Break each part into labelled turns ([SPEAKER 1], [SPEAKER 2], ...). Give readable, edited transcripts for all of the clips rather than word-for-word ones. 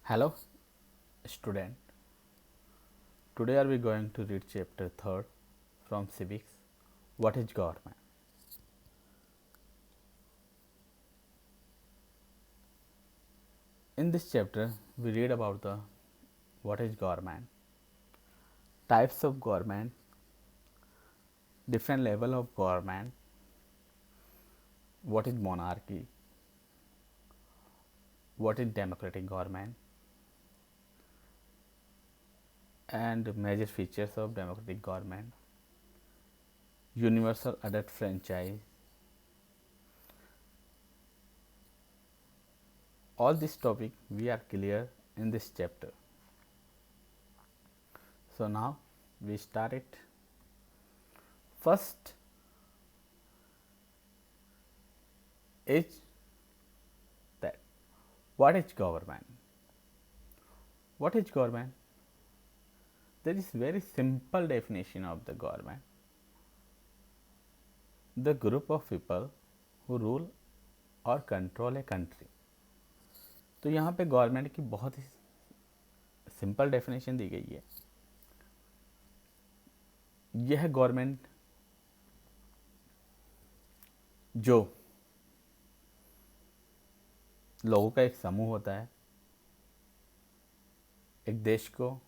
[SPEAKER 1] Hello student, today are we going to read chapter 3rd from civics. What is government? In this chapter we read about the what is government, types of government, different level of government, what is monarchy, what is democratic government, and major features of democratic government, universal adult franchise. All this topic we are clear in this chapter. So now we start it. First is that what is government? What is government? There is very simple definition of the government. The group of people who rule और control a country. तो यहाँ पे government की बहुत ही simple definition दी गई है. यह government जो लोगों का एक समूह होता है, एक देश को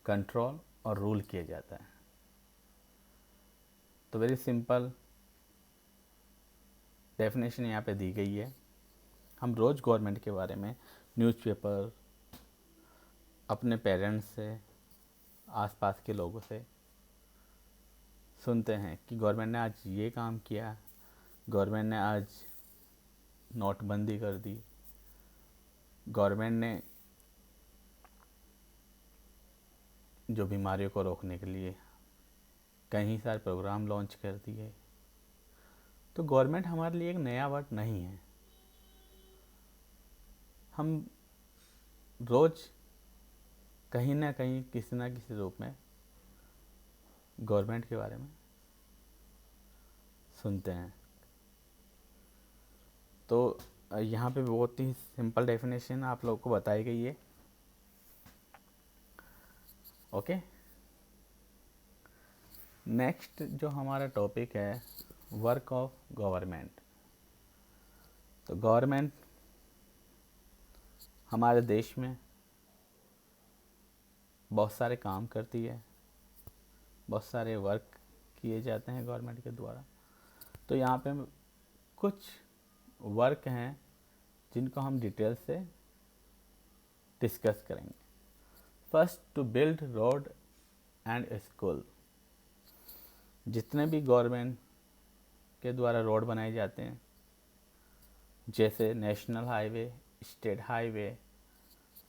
[SPEAKER 1] कंट्रोल और रूल किया जाता है. तो वेरी सिंपल डेफिनेशन यहाँ पे दी गई है. हम रोज़ गवर्नमेंट के बारे में न्यूज़पेपर, अपने पेरेंट्स से, आसपास के लोगों से सुनते हैं कि गवर्नमेंट ने आज ये काम किया, गवर्नमेंट ने आज नोटबंदी कर दी, गवर्नमेंट ने जो बीमारियों को रोकने के लिए कई सारे प्रोग्राम लॉन्च कर दिए. तो गवर्नमेंट हमारे लिए एक नया वर्ड नहीं है. हम रोज़ कहीं ना कहीं किसी ना किसी रूप में गवर्नमेंट के बारे में सुनते हैं. तो यहाँ पे बहुत ही सिंपल डेफिनेशन आप लोगों को बताई गई है. ओके, नेक्स्ट जो हमारा टॉपिक है वर्क ऑफ गवर्नमेंट. तो गवर्नमेंट हमारे देश में बहुत सारे काम करती है, बहुत सारे वर्क किए जाते हैं गवर्नमेंट के द्वारा. तो यहाँ पे कुछ वर्क हैं जिनको हम डिटेल से डिस्कस करेंगे. First, to build road and school. जितने भी गवर्नमेंट के द्वारा रोड बनाए जाते हैं, जैसे national highway, state highway,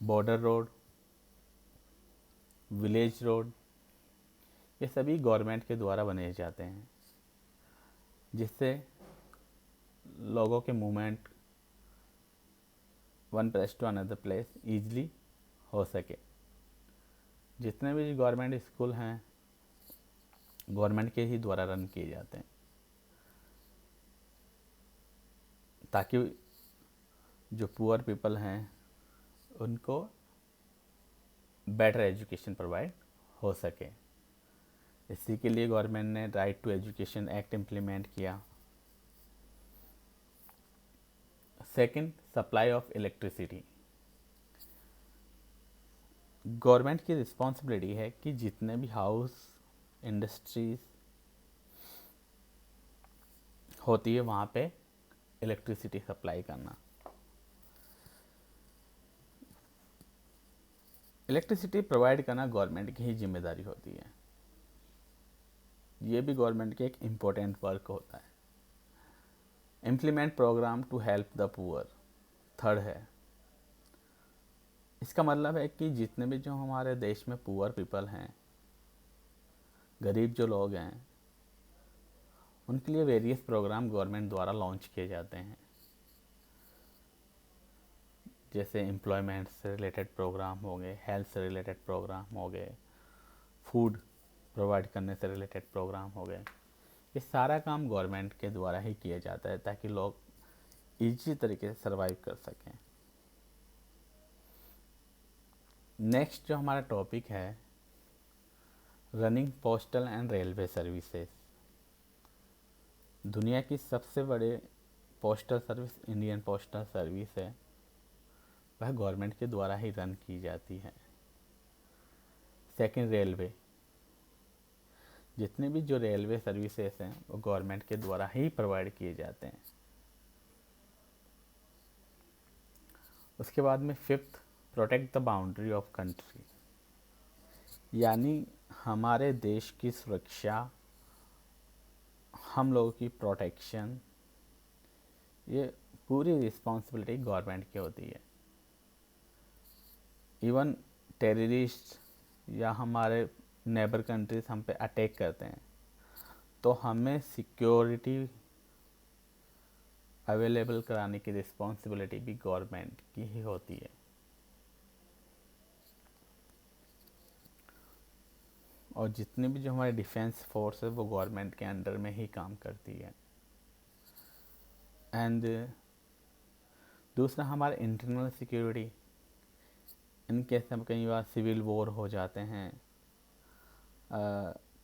[SPEAKER 1] border road, village road, ये सभी गवर्नमेंट के द्वारा बनाए जाते हैं, जिससे लोगों के movement one place to another place easily हो सके. जितने भी गवर्नमेंट स्कूल हैं गवर्नमेंट के ही द्वारा रन किए जाते हैं, ताकि जो पुअर पीपल हैं उनको बेटर एजुकेशन प्रोवाइड हो सके. इसी के लिए गवर्नमेंट ने right to education act implement किया. Second, supply of electricity. Government की रिस्पॉन्सिबिलिटी है कि जितने भी हाउस, इंडस्ट्रीज होती है वहाँ पे इलेक्ट्रिसिटी सप्लाई करना. इलेक्ट्रिसिटी प्रोवाइड करना गवर्नमेंट की ही जिम्मेदारी होती है. ये भी गवर्नमेंट के एक इम्पोर्टेंट वर्क होता है. Implement programme to help the poor. Third है, इसका मतलब है कि जितने भी जो हमारे देश में पुअर पीपल हैं, गरीब जो लोग हैं, उनके लिए वेरियस प्रोग्राम गवर्नमेंट द्वारा लॉन्च किए जाते हैं. जैसे एम्प्लॉयमेंट से रिलेटेड प्रोग्राम हो गए, हेल्थ से रिलेटेड प्रोग्राम हो गए, फूड प्रोवाइड करने से रिलेटेड प्रोग्राम हो गए. ये सारा काम गवर्नमेंट के द्वारा ही किया जाता है ताकि लोग ईजी तरीके से सर्वाइव कर सकें. नेक्स्ट जो हमारा टॉपिक है, running postal and railway services. दुनिया की सबसे बड़े postal service Indian postal service है, वह गवर्नमेंट के द्वारा ही रन की जाती है। Second, railway. जितने भी जो रेलवे सर्विसेज हैं वो गवर्नमेंट के द्वारा ही प्रोवाइड किए जाते हैं। उसके बाद में fifth, protect the boundary of country, यानी हमारे देश की सुरक्षा, हम लोगों की प्रोटेक्शन, ये पूरी रिस्पॉन्सिबिलिटी गवर्नमेंट की होती है। इवन टेररिस्ट या हमारे नेबर कंट्रीज हम पे अटैक करते हैं तो हमें सिक्योरिटी अवेलेबल कराने की रिस्पॉन्सिबिलिटी भी गवर्नमेंट की ही होती है। और जितने भी जो हमारे डिफेंस फोर्स है वो गवर्नमेंट के अंडर में ही काम करती है। एंड दूसरा, हमारा इंटरनल सिक्योरिटी। इन केस हम कई बार सिविल वॉर हो जाते हैं,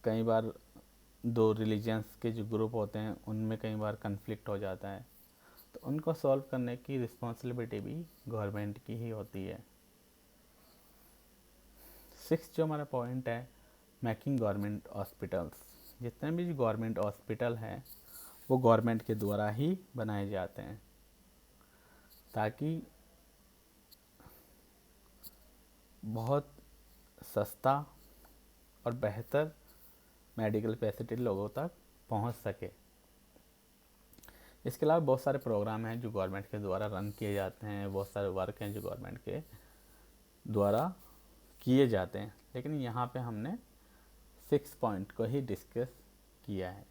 [SPEAKER 1] कई बार दो रिलीजन्स के जो ग्रुप होते हैं उनमें कई बार कन्फ्लिक्ट हो जाता है, तो उनको सॉल्व करने की रिस्पॉन्सिबिलिटी भी गवर्नमेंट की ही होती है। सिक्स जो हमारा पॉइंट है, मेकिंग गवर्नमेंट हॉस्पिटल्स। जितने भी गवर्नमेंट हॉस्पिटल हैं वो गवर्नमेंट के द्वारा ही बनाए जाते हैं ताकि बहुत सस्ता और बेहतर मेडिकल फैसिलिटी लोगों तक पहुंच सके। इसके अलावा बहुत सारे प्रोग्राम हैं जो गवर्नमेंट के द्वारा रन किए जाते हैं, बहुत सारे वर्क हैं जो गवर्नमेंट के द्वारा किए जाते हैं, लेकिन यहाँ पे हमने 6 पॉइंट को ही डिस्कस किया है।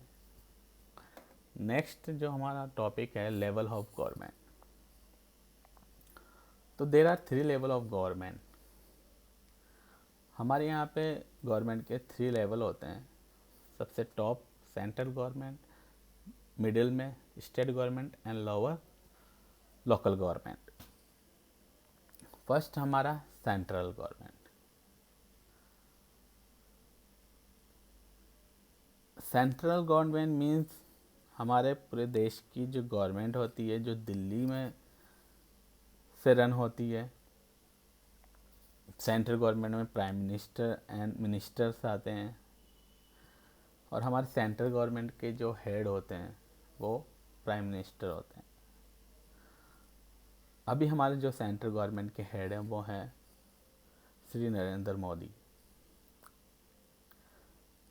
[SPEAKER 1] नेक्स्ट जो हमारा टॉपिक है, लेवल ऑफ गवर्नमेंट। तो there are 3 level of government. हमारे यहाँ पे गवर्नमेंट के 3 लेवल होते हैं। सबसे टॉप सेंट्रल गवर्नमेंट, मिडिल में state government and lower local government. First हमारा central government. Central government means हमारे पूरे देश की जो गवर्नमेंट होती है, जो दिल्ली में से रन होती है। सेंट्रल गवर्नमेंट में प्राइम मिनिस्टर एंड मिनिस्टर्स आते हैं, और हमारे सेंट्रल गवर्नमेंट के जो हेड होते हैं वो प्राइम मिनिस्टर होते हैं। अभी हमारे जो सेंट्रल गवर्नमेंट के हेड हैं वो हैं श्री नरेंद्र मोदी।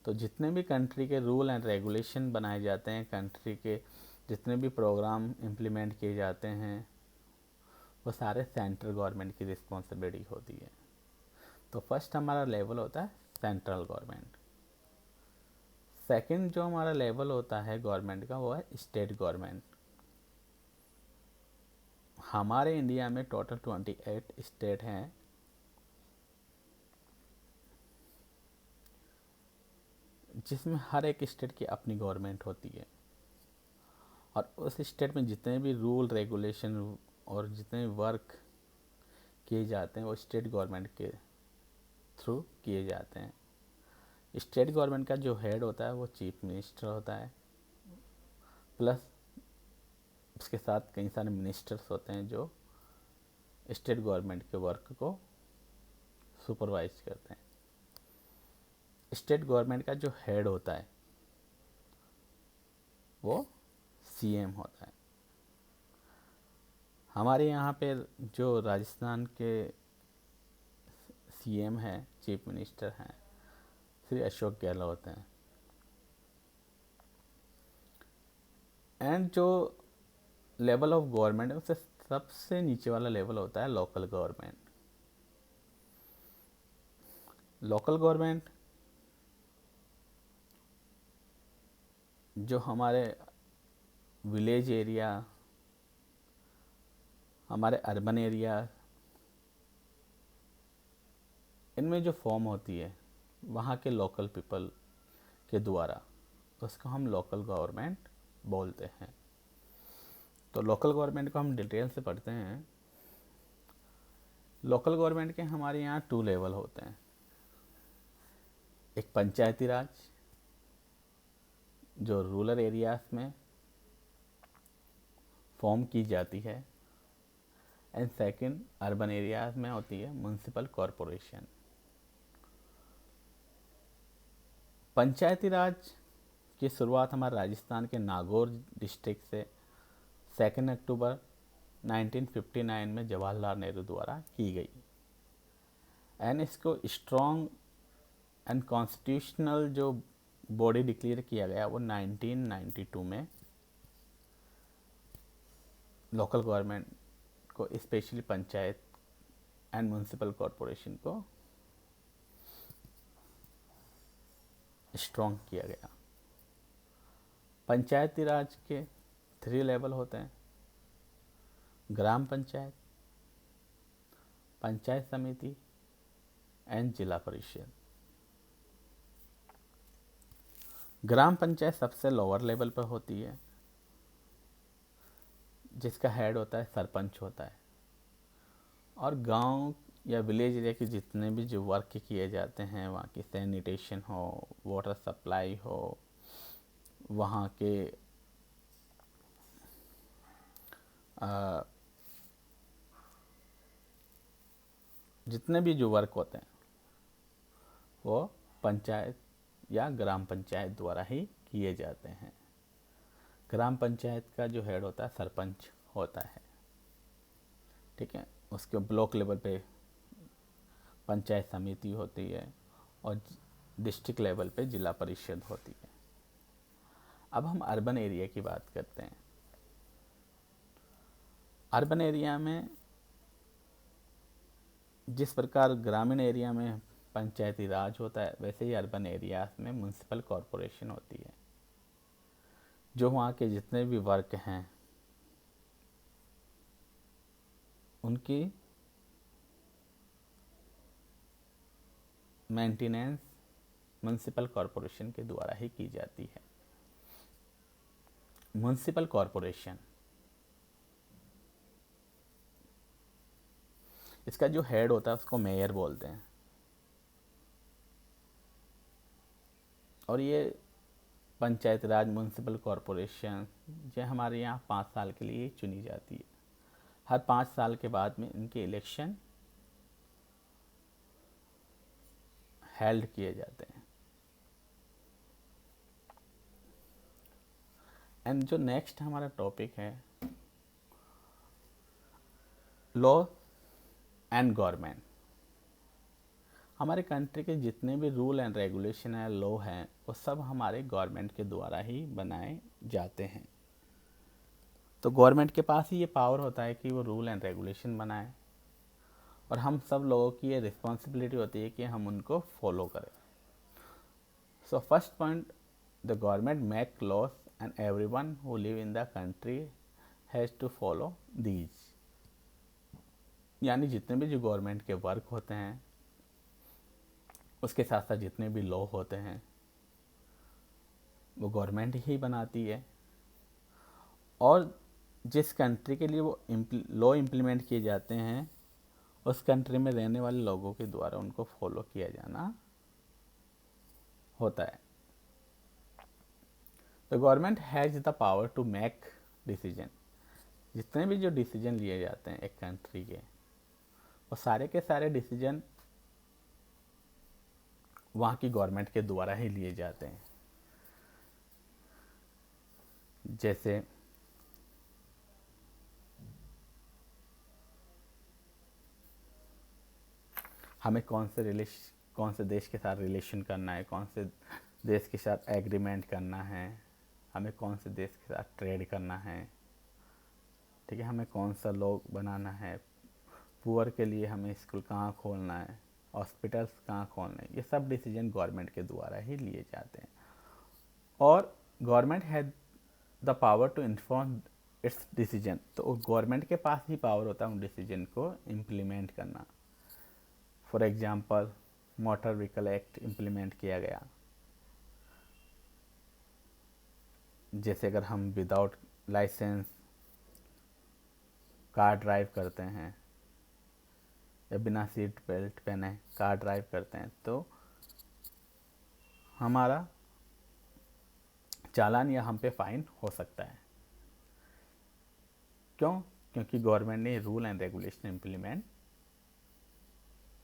[SPEAKER 1] तो जितने भी कंट्री के रूल एंड रेगुलेशन बनाए जाते हैं, कंट्री के जितने भी प्रोग्राम इम्प्लीमेंट किए जाते हैं, वो सारे सेंट्रल गवर्नमेंट की रिस्पॉन्सिबिलिटी होती है। तो फर्स्ट हमारा लेवल होता है सेंट्रल गवर्नमेंट। सेकंड जो हमारा लेवल होता है गवर्नमेंट का वो है स्टेट गवर्नमेंट। हमारे इंडिया में टोटल 28 स्टेट हैं, जिसमें हर एक स्टेट की अपनी गवर्नमेंट होती है, और उस स्टेट में जितने भी रूल रेगुलेशन और जितने भी वर्क किए जाते हैं वो स्टेट गवर्नमेंट के थ्रू किए जाते हैं। स्टेट गवर्नमेंट का जो हेड होता है वो चीफ मिनिस्टर होता है, प्लस उसके साथ कई सारे मिनिस्टर्स होते हैं जो स्टेट गवर्नमेंट के वर्क को सुपरवाइज करते हैं। स्टेट गवर्नमेंट का जो हेड होता है वो सीएम होता है। हमारे यहाँ पे जो राजस्थान के सीएम हैं, चीफ मिनिस्टर हैं, श्री अशोक गहलोत हैं। एंड जो लेवल ऑफ गवर्नमेंट है उससे सबसे नीचे वाला लेवल होता है लोकल गवर्नमेंट। लोकल गवर्नमेंट जो हमारे विलेज एरिया, हमारे अर्बन एरिया, इनमें जो फॉर्म होती है वहाँ के लोकल पीपल के द्वारा, उसको हम लोकल गवर्नमेंट बोलते हैं। तो लोकल गवर्नमेंट को हम डिटेल से पढ़ते हैं। लोकल गवर्नमेंट के हमारे यहाँ 2 लेवल होते हैं। एक पंचायती राज जो रूरल एरियाज़ में फॉर्म की जाती है, एंड सेकंड अर्बन एरियाज़ में होती है म्युनिसिपल कॉरपोरेशन। पंचायती राज की शुरुआत हमारे राजस्थान के नागौर डिस्ट्रिक्ट से 2 अक्टूबर 1959 में जवाहरलाल नेहरू द्वारा की गई, एंड इसको स्ट्रॉन्ग एंड कॉन्स्टिट्यूशनल जो बॉडी डिक्लेयर किया गया वो 1992 में लोकल गवर्नमेंट को, specially panchayat and municipal corporation को स्ट्रॉन्ग किया गया। पंचायती राज के 3 लेवल होते हैं: ग्राम पंचायत, पंचायत समिति एंड जिला परिषद। ग्राम पंचायत सबसे लोअर लेवल पर होती है, जिसका हेड होता है सरपंच होता है, और गांव या विलेज एरिया के जितने भी जो वर्क किए जाते हैं, वहाँ की सैनिटेशन हो, वाटर सप्लाई हो, वहाँ के जितने भी जो वर्क होते हैं वो पंचायत या ग्राम पंचायत द्वारा ही किए जाते हैं। ग्राम पंचायत का जो हेड होता है सरपंच होता है, ठीक है। उसके ब्लॉक लेवल पे पंचायत समिति होती है, और डिस्ट्रिक्ट लेवल पे जिला परिषद होती है। अब हम अर्बन एरिया की बात करते हैं। अर्बन एरिया में जिस प्रकार ग्रामीण एरिया में पंचायती राज होता है, वैसे ही अर्बन एरियाज में म्युनिसिपल कॉरपोरेशन होती है, जो वहाँ के जितने भी वर्क हैं उनकी मेंटेनेंस म्युनिसिपल कॉरपोरेशन के द्वारा ही की जाती है। म्युनिसिपल कॉरपोरेशन, इसका जो हेड होता है उसको मेयर बोलते हैं, और ये पंचायत राज म्युनिसिपल कॉरपोरेशन ये हमारे यहाँ 5 साल के लिए चुनी जाती है। हर 5 साल के बाद में इनके इलेक्शन हेल्ड किए जाते हैं। एंड जो नेक्स्ट हमारा टॉपिक है, लॉ एंड गवर्नमेंट। हमारे कंट्री के जितने भी रूल एंड रेगुलेशन है, लॉ हैं, वो सब हमारे गवर्नमेंट के द्वारा ही बनाए जाते हैं। तो गवर्नमेंट के पास ही ये पावर होता है कि वो रूल एंड रेगुलेशन बनाए, और हम सब लोगों की ये रिस्पॉन्सिबिलिटी होती है कि हम उनको फॉलो करें। So first point, the government make laws and everyone who live in the country has to follow these. यानी जितने भी जो गवर्नमेंट के वर्क होते हैं, उसके साथ साथ जितने भी लॉ होते हैं वो गवर्नमेंट ही बनाती है, और जिस कंट्री के लिए वो लॉ इम्प्लीमेंट किए जाते हैं, उस कंट्री में रहने वाले लोगों के द्वारा उनको फॉलो किया जाना होता है। The government has the power to make decision. जितने भी जो डिसीजन लिए जाते हैं एक कंट्री के, वो सारे के सारे डिसीजन वहाँ की गवर्नमेंट के द्वारा ही लिए जाते हैं। जैसे हमें कौन से देश के साथ रिलेशन करना है, कौन से देश के साथ एग्रीमेंट करना है, हमें कौन से देश के साथ ट्रेड करना है, ठीक है, हमें कौन सा लॉ बनाना है, पुअर के लिए हमें स्कूल कहाँ खोलना है, हॉस्पिटल्स कहाँ खोलना है, ये सब डिसीजन गवर्नमेंट के द्वारा ही लिए जाते हैं। और government has the power to inform its decision. तो गवर्नमेंट के पास ही पावर होता है उन डिसीजन को इम्प्लीमेंट करना। For example, motor vehicle act implement किया गया। जैसे अगर हम विदाउट लाइसेंस कार ड्राइव करते हैं, या बिना सीट बेल्ट पहने कार ड्राइव करते हैं तो हमारा चालान या हम पे फाइन हो सकता है। क्यों? क्योंकि गवर्नमेंट ने रूल एंड रेगुलेशन इम्प्लीमेंट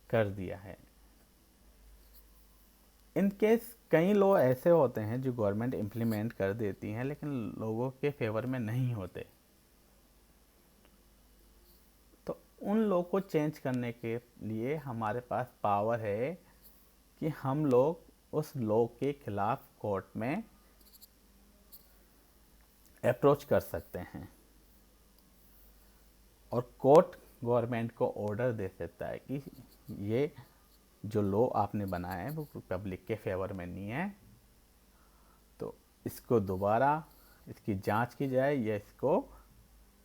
[SPEAKER 1] कर दिया है। इन केस कई लॉ ऐसे होते हैं जो गवर्नमेंट इम्प्लीमेंट कर देती हैं लेकिन लोगों के फेवर में नहीं होते, तो उन लॉ को चेंज करने के लिए हमारे पास पावर है कि हम लोग उस लॉ के खिलाफ कोर्ट में अप्रोच कर सकते हैं और कोर्ट गवर्नमेंट को ऑर्डर दे सकता है कि ये जो लॉ आपने बनाया है वो पब्लिक के फेवर में नहीं है, तो इसको दोबारा इसकी जांच की जाए या इसको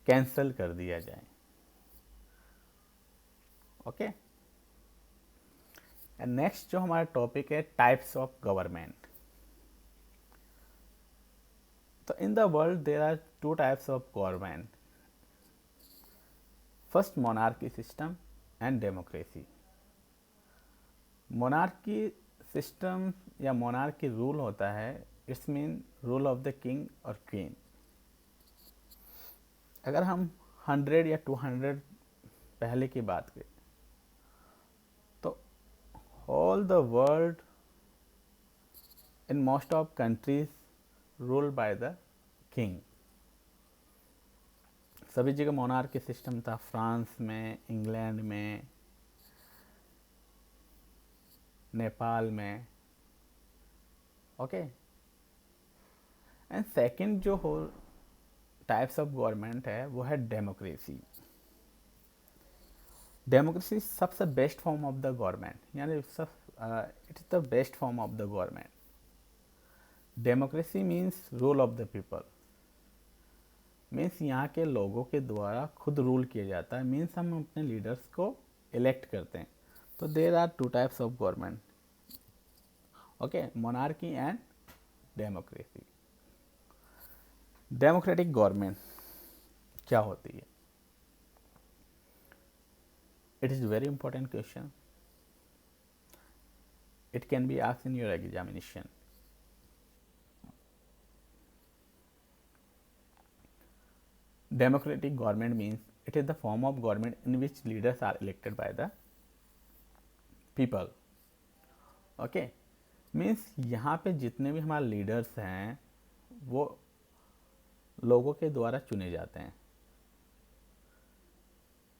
[SPEAKER 1] कैंसिल कर दिया जाए। ओके, एंड नेक्स्ट जो हमारा टॉपिक है टाइप्स ऑफ गवर्नमेंट। तो in the world there are two types of government, first monarchy system and democracy. Monarchy system या मोनार्की रूल होता है, it's mean rule of the king और queen. अगर हम 100 या 200 पहले की बात करें तो all the world in most of countries ruled by the king. सभी जगह मोनार्की सिस्टम था, फ्रांस में, इंग्लैंड में, नेपाल में। ओके, एंड सेकंड जो हो टाइप्स ऑफ गवर्नमेंट है वो है डेमोक्रेसी। डेमोक्रेसी सबसे best form of the government, यानी सब it is the best form of the government. Democracy means rule of the people, means यहाँ के लोगों के द्वारा खुद रूल किया जाता है, मीन्स हम अपने लीडर्स को इलेक्ट करते हैं। तो there are two types of government, okay, monarchy and democracy. Democratic government क्या होती है? It is very important question, it can be asked in your examination. Democratic government means it is the form of government in which leaders are elected by the people. Okay, means यहाँ पे जितने भी हमारे leaders हैं वो लोगों के द्वारा चुने जाते हैं।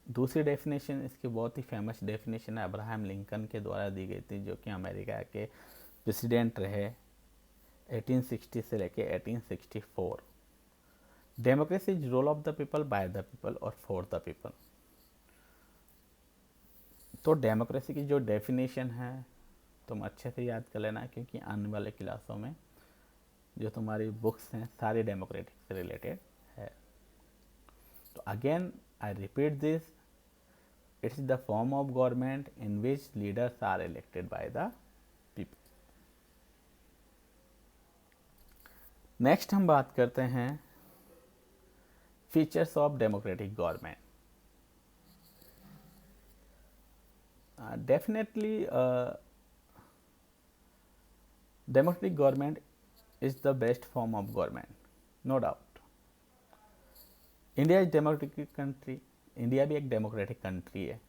[SPEAKER 1] दूसरी डेफिनेशन इसकी बहुत ही फेमस डेफिनेशन है, अब्राहम लिंकन के द्वारा दी गई थी, जो कि अमेरिका के प्रेसिडेंट रहे 1860 से लेके 1864। Democracy is rule of the people, bye the people और फॉर द पीपल। तो डेमोक्रेसी की जो डेफिनेशन है तुम अच्छे से याद कर लेना, क्योंकि आने वाले क्लासों में जो तुम्हारी बुक्स हैं सारी डेमोक्रेटिक से रिलेटेड है। तो again I repeat this, it's the form of government in which leaders are elected by the people. Next हम बात करते हैं features of democratic government. Definitely democratic government is the best form of government, no doubt. India is democratic country, India भी एक democratic country है।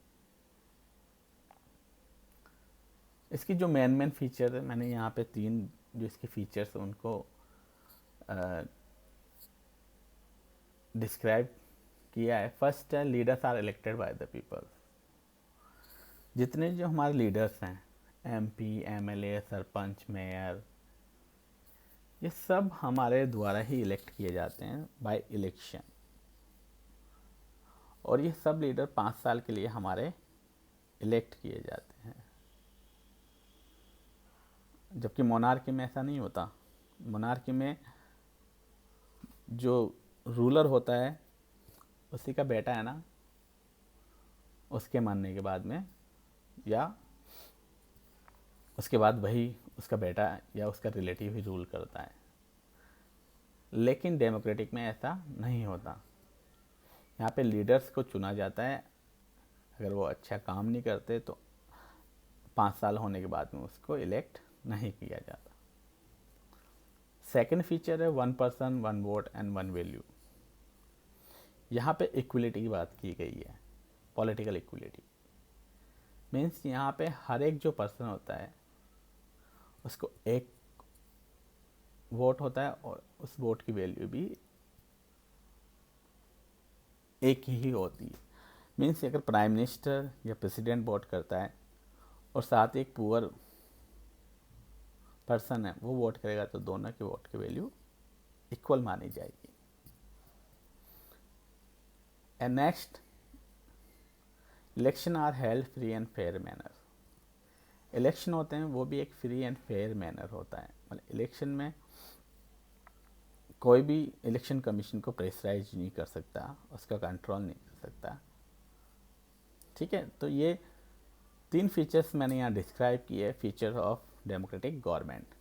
[SPEAKER 1] इसकी जो main feature है, मैंने यहाँ पे 3 जो इसके फीचर्स उनको डिस्क्राइब किया है। फर्स्ट है leaders are elected by the people. जितने जो हमारे लीडर्स हैं, एमपी, एमएलए, सरपंच, मेयर, ये सब हमारे द्वारा ही इलेक्ट किए जाते हैं बाय इलेक्शन, और ये सब लीडर 5 साल के लिए हमारे इलेक्ट किए जाते हैं। जबकि मोनार्की में ऐसा नहीं होता। मोनार्की में जो रूलर होता है उसी का बेटा है ना, उसके मरने के बाद में या उसके बाद वही उसका बेटा या उसका रिलेटिव ही रूल करता है। लेकिन डेमोक्रेटिक में ऐसा नहीं होता। यहाँ पे लीडर्स को चुना जाता है अगर वो अच्छा काम नहीं करते तो 5 साल होने के बाद में उसको इलेक्ट नहीं किया जाता। सेकंड फीचर है 1 पर्सन 1 वोट एंड 1 वैल्यू। यहाँ पे इक्वलिटी की बात की गई है, पॉलिटिकल इक्वलिटी। मीन्स यहाँ पे हर एक जो पर्सन होता है उसको एक वोट होता है और उस वोट की वैल्यू भी एक ही होती है। मीन्स अगर प्राइम मिनिस्टर या प्रेसिडेंट वोट करता है और साथ एक पुअर पर्सन है वो वोट करेगा तो दोनों के वोट की वैल्यू इक्वल मानी जाएगी। And next, election are held free and fair manner. Election होते हैं वो भी एक फ्री एंड फेयर मैनर होता है। मतलब इलेक्शन में कोई भी इलेक्शन कमीशन को प्रेशराइज नहीं कर सकता, उसका कंट्रोल नहीं कर सकता। ठीक है, तो ये 3 फीचर्स मैंने यहाँ डिस्क्राइब किए, feature of democratic government.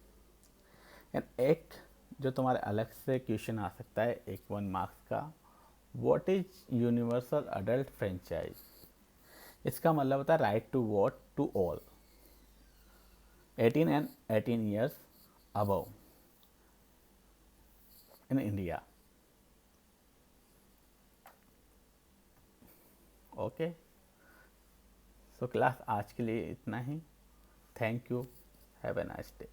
[SPEAKER 1] And एक जो तुम्हारे अलग से क्वेश्चन आ सकता है एक 1 मार्क्स का, what is universal adult franchise. इसका मतलब होता है right to vote to all 18 and 18 years above in India. Okay, so class आज के लिए इतना ही। Thank you, have a nice day.